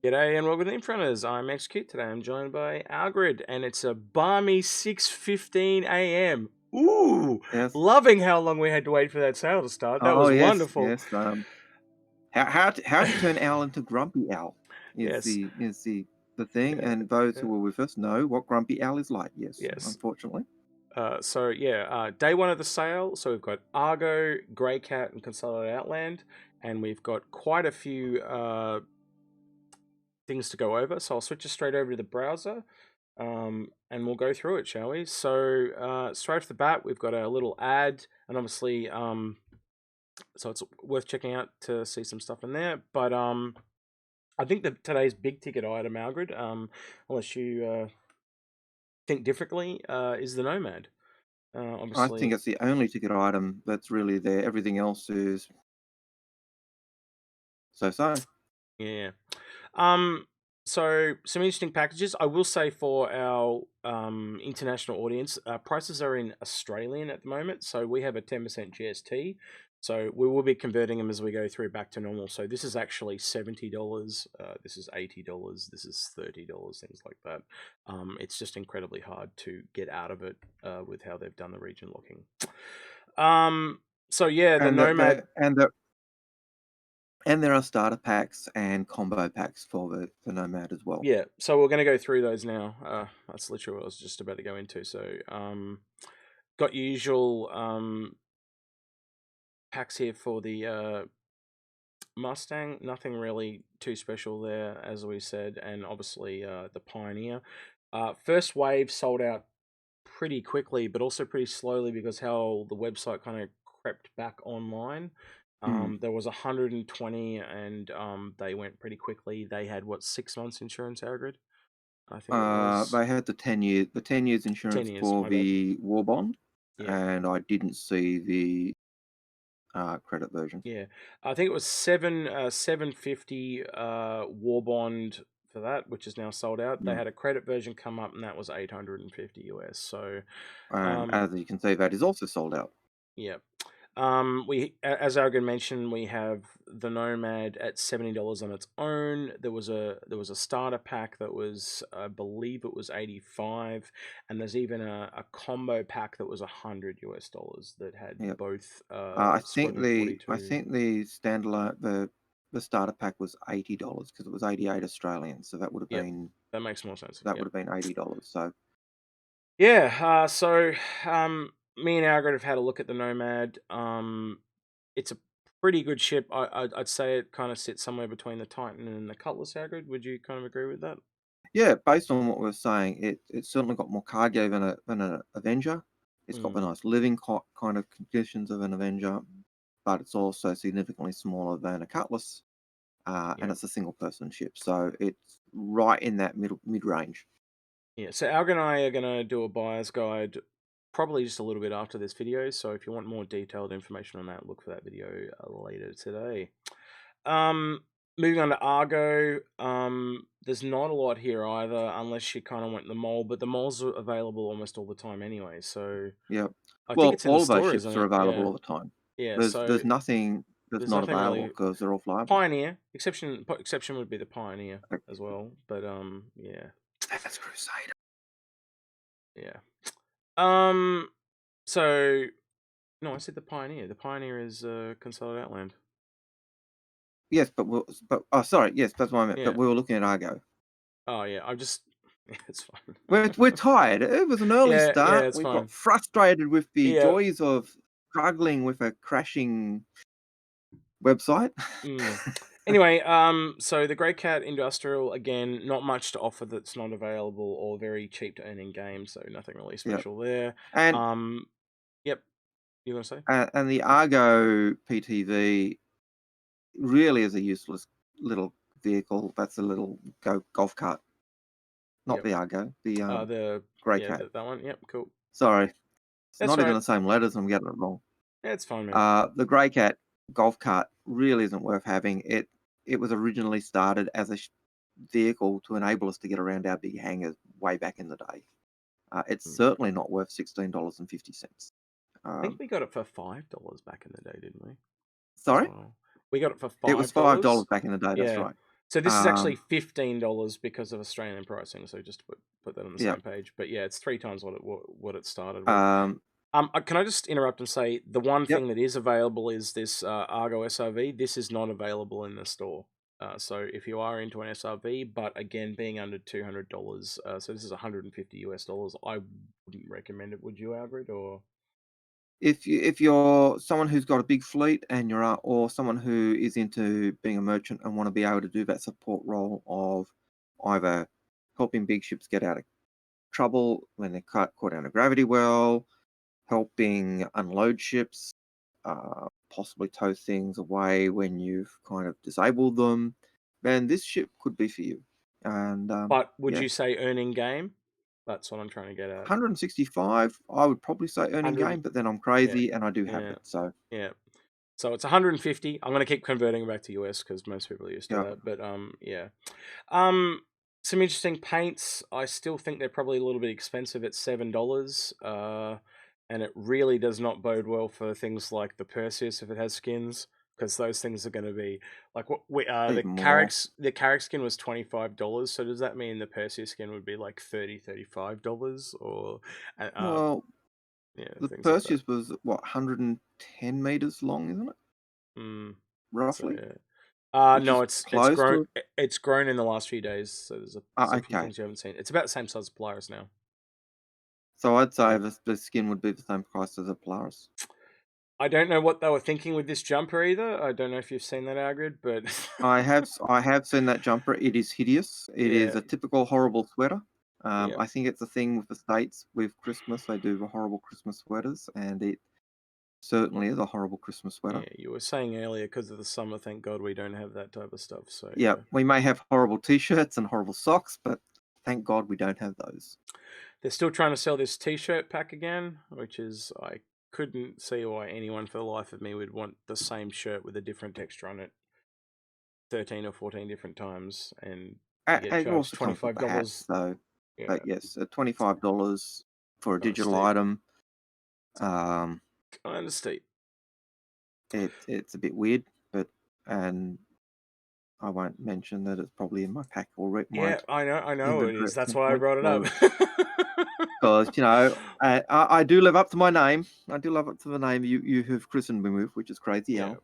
G'day and welcome to Inforunners. I'm Execute. Today I'm joined by Algared and it's a balmy 6:15 a.m. Ooh, Yes. loving how long we had to wait for that sale to start. That Oh, was yes, wonderful. yes. How to turn Owl into Grumpy Owl Yes, the thing, yeah, and those yeah, who were with us know what Grumpy Owl is like. Yes, yes. unfortunately. Day one of the sale. So we've got Argo, Grey Cat, and Consolidated Outland, and we've got quite a few things to go over. So I'll switch us straight over to the browser. And we'll go through it, shall we? So straight off the bat, we've got a little ad, and obviously, so it's worth checking out to see some stuff in there. But I think that today's big ticket item, Algrid, unless you think differently, is the Nomad. I think Obviously, it's the only ticket item that's really there. Everything else is so-so. yeah. Um, so some interesting packages. I will say for our international audience, prices are in Australian at the moment. So we have a 10% GST. So we will be converting them as we go through back to normal. So this is actually $70. This is $80. This is $30. Things like that. It's just incredibly hard to get out of it with how they've done the region locking. So yeah, the And Nomad. there are starter packs and combo packs for the Nomad as well. Yeah, so we're going to go through those now. That's literally what I was just about to go into. So, got your usual packs here for the Mustang. Nothing really too special there, as we said, and obviously the Pioneer. First wave sold out pretty quickly, but also pretty slowly because how the website kind of crept back online. Hmm. There was 120, and they went pretty quickly. They had what, 6 months insurance, Agrid? I think it was They had the 10 years 10 insurance years. for My bad. the war bond, Yeah, and I didn't see the credit version. yeah. I think it was 750 war bond for that, which is now sold out. They Hmm. had a credit version come up, and that was 850 US. So, And um, as you can see, that is also sold out. yeah. As Argon mentioned, we have the Nomad at $70 on its own. There was a starter pack that was, I believe it was 85, and there's even a combo pack that was $100 that had Yep. both I think Squadron the I 42. think the standalone the starter pack was $80 because it was 88 Australian, so Yep, that makes more sense. that Yep. would have been $80. So Yeah. Me and Algred have had a look at the Nomad. It's a pretty good ship. I'd say it kind of sits somewhere between the Titan and the Cutlass. Algred, would you kind of agree with that? yeah, based on what we're saying, it's certainly got more cargo than an Avenger. It's got the Mm, nice living kind of conditions of an Avenger, but it's also significantly smaller than a Cutlass, and yeah. it's a single person ship, so it's right in that mid range. Yeah. So Algred and I are gonna do a buyer's guide probably just a little bit after this video. So if you want more detailed information on that, look for that video later today. Um, Moving on to Argo. There's not a lot here either, unless you kind of want the mole, but the moles are available almost all the time anyway. So Yeah. I think Well, it's in the all of those store, ships isn't are it? available Yeah, all the time. yeah. There's So nothing that's there's not nothing available really. because they're all flyable. Pioneer exception would be the Pioneer Like, as well, but yeah, that's Crusader. yeah. Um, so no, I said the Pioneer. The Pioneer is Consolidated Outland. Yes, but oh, sorry. Yes, that's what I meant. Yeah. But we were looking at Argo. Oh yeah. I'm just. Yeah, it's fine. We're tired. It was an early Yeah, start. it's We got fine. frustrated with the Yeah. joys of struggling with a crashing website. Mm. Anyway, so the Grey Cat Industrial, again, not much to offer that's not available or very cheap to earn in game, so nothing really Yep. special there. And Um, yep, you want to say? and the Argo PTV really is a useless little vehicle. That's a little golf cart, not Yep. the Argo, the The Grey yeah, Cat. that one. Yep, cool. Sorry, it's That's not even right. the same letters. I'm getting it wrong. Yeah, it's fine, man. The Grey Cat golf cart really isn't worth having. It was originally started as a vehicle to enable us to get around our big hangars way back in the day. It's Mm. certainly not worth $16.50. I think Um, we got it for $5 back in the day, didn't we? As sorry, well, we got it for it was $5. $5 back in the day. That's Yeah. right. So this is actually Um, $15 because of Australian pricing. So just to put that on the yeah. same page. But yeah, it's 3 times what it started with. Um, Can I just interrupt and say the one yep. thing that is available is this Argo SRV. This is not available in the store. So if you are into an SRV, but again being under $200, so this is $150 US, I wouldn't recommend it. Would you, Algared? Or If you're someone who's got a big fleet and or someone who is into being a merchant and want to be able to do that support role of either helping big ships get out of trouble when they're caught out of gravity well, helping unload ships, possibly tow things away when you've kind of disabled them, then this ship could be for you. And but would yeah, you say earning game? That's what I'm trying to get at. 165, I would probably say earning 100. game, but then I'm Yeah, crazy and I do have yeah, it. So yeah. So it's 150. I'm gonna keep converting back to US because most people are used to yeah, that. But yeah. Um, some interesting paints. I still think they're probably a little bit expensive at $7. And it really does not bode well for things like the Perseus if it has skins, because those things are going to be like what we even more. the Carrack skin was $25. So does that mean the Perseus skin would be like $35 or Well, yeah, the things like that. Perseus was what 110 meters long, isn't it? Mm, so Roughly, yeah. which No, is it's close grown. to. It's grown in the last few days. So there's a few Okay, things you haven't seen. It's about the same size as Polaris now. so I'd say Yeah. the skin would be the same price as a Polaris. I don't know what they were thinking with this jumper either. I don't know if you've seen that, Algrid, but I have seen that jumper. It is hideous. It is yeah, a typical horrible sweater. yeah, I think it's a thing with the States with Christmas. They do the horrible Christmas sweaters, and it certainly is a horrible Christmas sweater. yeah. You were saying earlier because of the summer. Thank God we don't have that type of stuff. So Yeah, yeah, we may have horrible T-shirts and horrible socks, but thank God we don't have those. they're still trying to sell this T-shirt pack again, which is I couldn't see why anyone for the life of me would want the same shirt with a different texture on it 13 or 14 different times, and you get It charged also twenty comes with five the hats, dollars. so. Yeah, But yes, at $25 for a kind of digital steep. item, um, Kind of steep. it's a bit weird. But and I won't mention that it's probably in my pack already, my Yeah, I know it inventory is. at That's some why I point, brought it up. because I do live up to my name. I do live up to the name you have christened me with, which is Crazy Yeah. Al.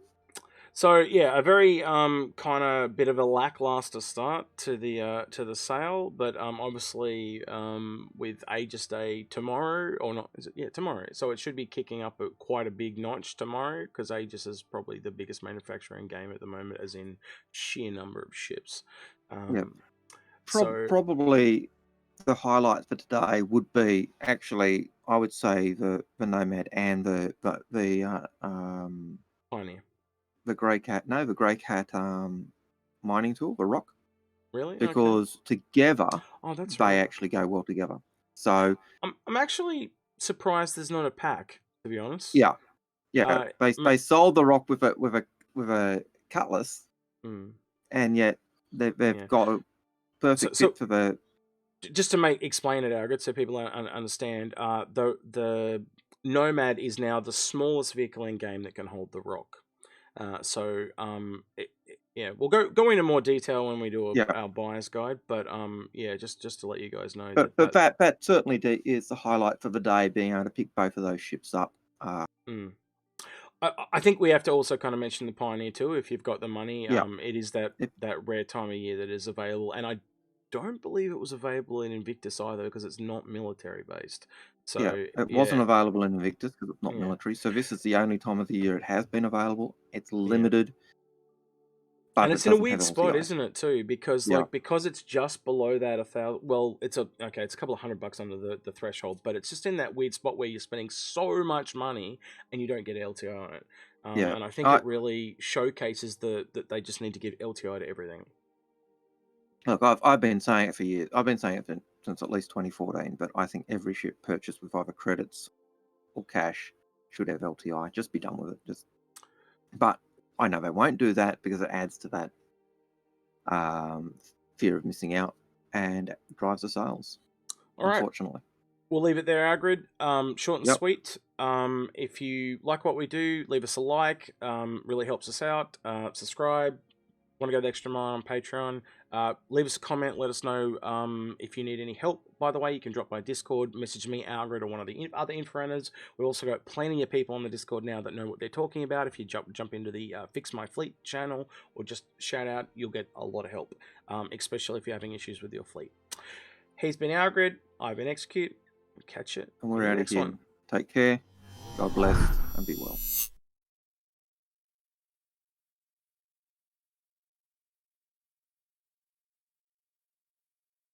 So yeah, a very kind of bit of a lackluster start to the sale, but obviously with Aegis Day tomorrow or not, is it? Yeah, tomorrow. So it should be kicking up at quite a big notch tomorrow because Aegis is probably the biggest manufacturer in game at the moment, as in sheer number of ships. Yeah, Um, so probably the highlight for today would be actually, I would say the Nomad and Pioneer, the Grey Cat. No, the Grey Cat mining tool, the rock, really? Okay. because together Oh, that's they right. actually go well together. So I'm actually surprised there's not a pack, to be honest. yeah, yeah, Uh, they sold the rock with a cutlass, mm, and yet they've yeah. got a So perfect so fit for the. just to explain it, Argid, so people understand, the Nomad is now the smallest vehicle in game that can hold the rock. Yeah, we'll go into more detail when we do Yeah, our buyer's guide, but yeah, just to let you guys know but that. that certainly is the highlight for the day, being able to pick both of those ships up. Mm. I think we have to also kind of mention the Pioneer too. If you've got the money, Yeah, it is it, that rare time of year that is available, and I don't believe it was available in Invictus either because it's not military based. yeah, So it yeah, wasn't available in Invictus because it's not yeah, military. So this is the only time of the year it has been available. It's yeah. limited, And but it it's in a doesn't have weird spot, LTI. isn't it, too? Because Yeah, because it's just below that 1,000. Well, it's it's a couple of $100 under the threshold, but it's just in that weird spot where you're spending so much money and you don't get LTI on it. yeah. And I think I it really showcases that they just need to give LTI to everything. Look, I've been saying it for years. I've been saying it since at least 2014. But I think every ship purchased with either credits or cash should have LTI. Just be done with it. But I know they won't do that because it adds to that um, fear of missing out and drives the sales. All right, Unfortunately. we'll leave it there, Agrid. Short and Yep. sweet. If you like what we do, leave us a like. Really helps us out. Subscribe. Want to go the extra mile on Patreon, leave us a comment. Let us know if you need any help. By the way, you can drop by Discord, message me, Algared, or one of the other Inforunners. We've also got plenty of people on the Discord now that know what they're talking about. If you jump into the Fix My Fleet channel or just shout out, you'll get a lot of help, especially if you're having issues with your fleet. He's been Algared. I've been Execute. Catch it. And we're in the out of next here. one. Take care. God bless and be well.